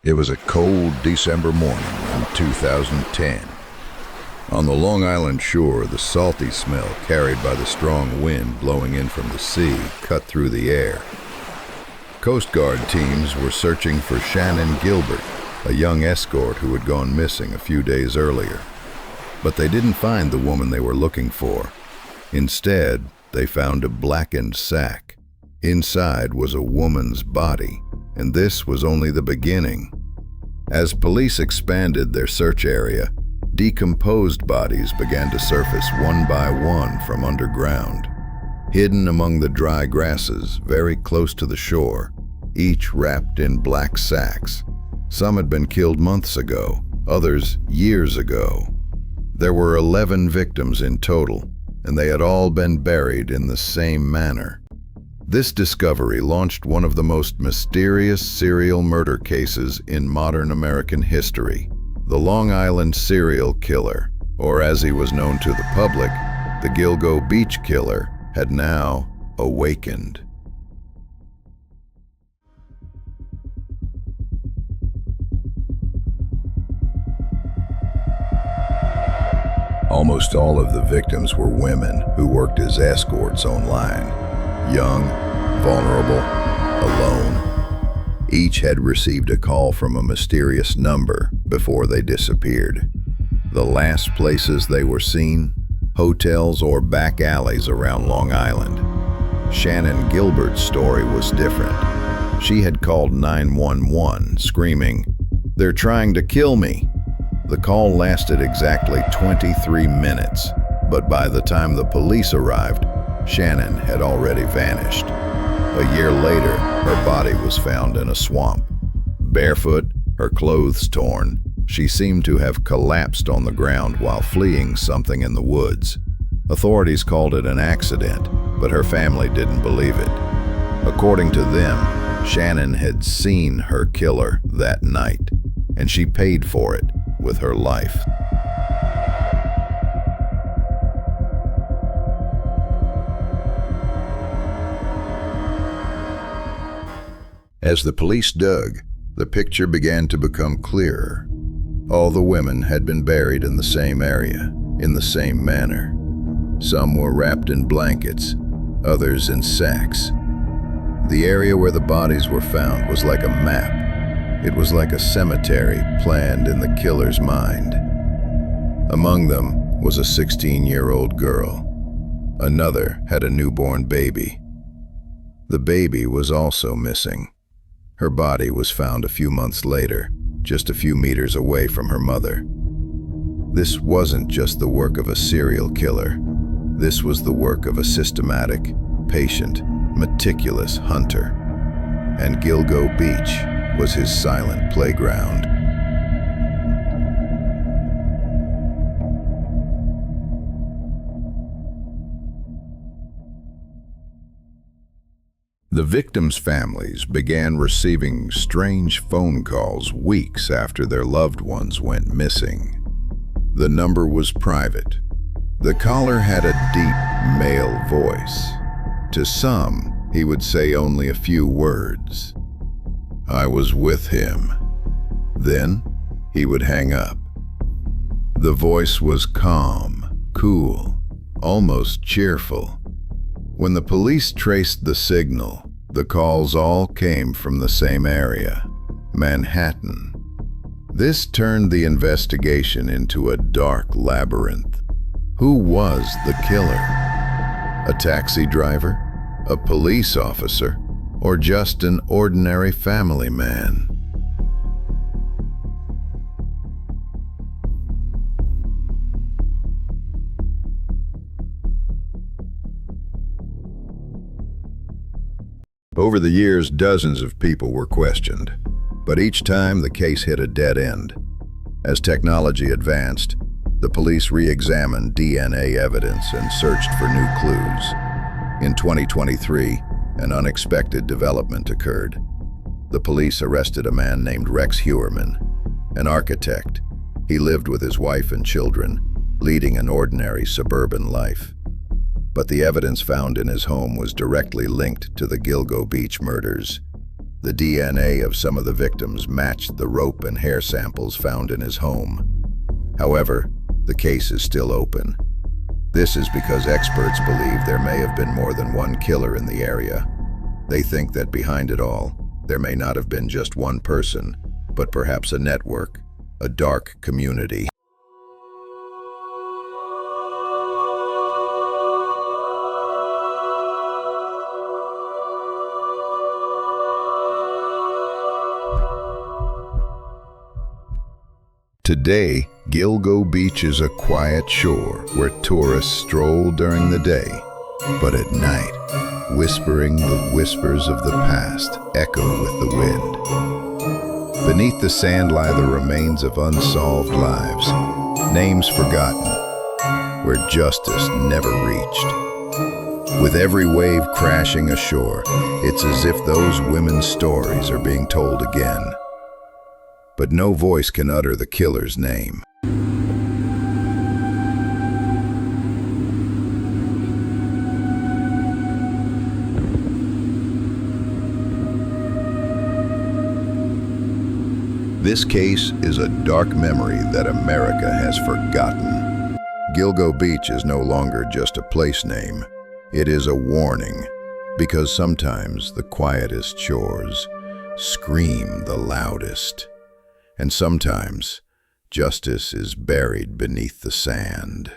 It was a cold December morning in 2010. On the Long Island shore, the salty smell carried by the strong wind blowing in from the sea cut through the air. Coast Guard teams were searching for Shannan Gilbert, a young escort who had gone missing a few days earlier. But they didn't find the woman they were looking for. Instead, they found a blackened sack. Inside was a woman's body, and this was only the beginning. As police expanded their search area, decomposed bodies began to surface one by one from underground. Hidden among the dry grasses very close to the shore, each wrapped in black sacks. Some had been killed months ago, others years ago. There were 11 victims in total, and they had all been buried in the same manner. This discovery launched one of the most mysterious serial murder cases in modern American history. The Long Island serial killer, or as he was known to the public, the Gilgo Beach killer, had now awakened. Almost all of the victims were women who worked as escorts online. Young, vulnerable, alone. Each had received a call from a mysterious number before they disappeared. The last places they were seen, hotels or back alleys around Long Island. Shannan Gilbert's story was different. She had called 911, screaming, "They're trying to kill me." The call lasted exactly 23 minutes, but by the time the police arrived, Shannan had already vanished. A year later, her body was found in a swamp. Barefoot, her clothes torn, she seemed to have collapsed on the ground while fleeing something in the woods. Authorities called it an accident, but her family didn't believe it. According to them, Shannan had seen her killer that night, and she paid for it with her life. As the police dug, the picture began to become clearer. All the women had been buried in the same area, in the same manner. Some were wrapped in blankets, others in sacks. The area where the bodies were found was like a map. It was like a cemetery planned in the killer's mind. Among them was a 16-year-old girl. Another had a newborn baby. The baby was also missing. Her body was found a few months later, just a few meters away from her mother. This wasn't just the work of a serial killer. This was the work of a systematic, patient, meticulous hunter. And Gilgo Beach was his silent playground. The victims' families began receiving strange phone calls weeks after their loved ones went missing. The number was private. The caller had a deep male voice. To some, he would say only a few words. "I was with him." Then he would hang up. The voice was calm, cool, almost cheerful. When the police traced the signal, the calls all came from the same area, Manhattan. This turned the investigation into a dark labyrinth. Who was the killer? A taxi driver? A police officer? Or just an ordinary family man? Over the years, dozens of people were questioned, but each time the case hit a dead end. As technology advanced, the police re-examined DNA evidence and searched for new clues. In 2023, an unexpected development occurred. The police arrested a man named Rex Heuermann, an architect. He lived with his wife and children, leading an ordinary suburban life. But the evidence found in his home was directly linked to the Gilgo Beach murders. The DNA of some of the victims matched the rope and hair samples found in his home. However, the case is still open. This is because experts believe there may have been more than one killer in the area. They think that behind it all, there may not have been just one person, but perhaps a network, a dark community. Today, Gilgo Beach is a quiet shore where tourists stroll during the day, but at night, whispering the whispers of the past echo with the wind. Beneath the sand lie the remains of unsolved lives, names forgotten, where justice never reached. With every wave crashing ashore, it's as if those women's stories are being told again. But no voice can utter the killer's name. This case is a dark memory that America has forgotten. Gilgo Beach is no longer just a place name. It is a warning, because sometimes the quietest shores scream the loudest. And sometimes, justice is buried beneath the sand.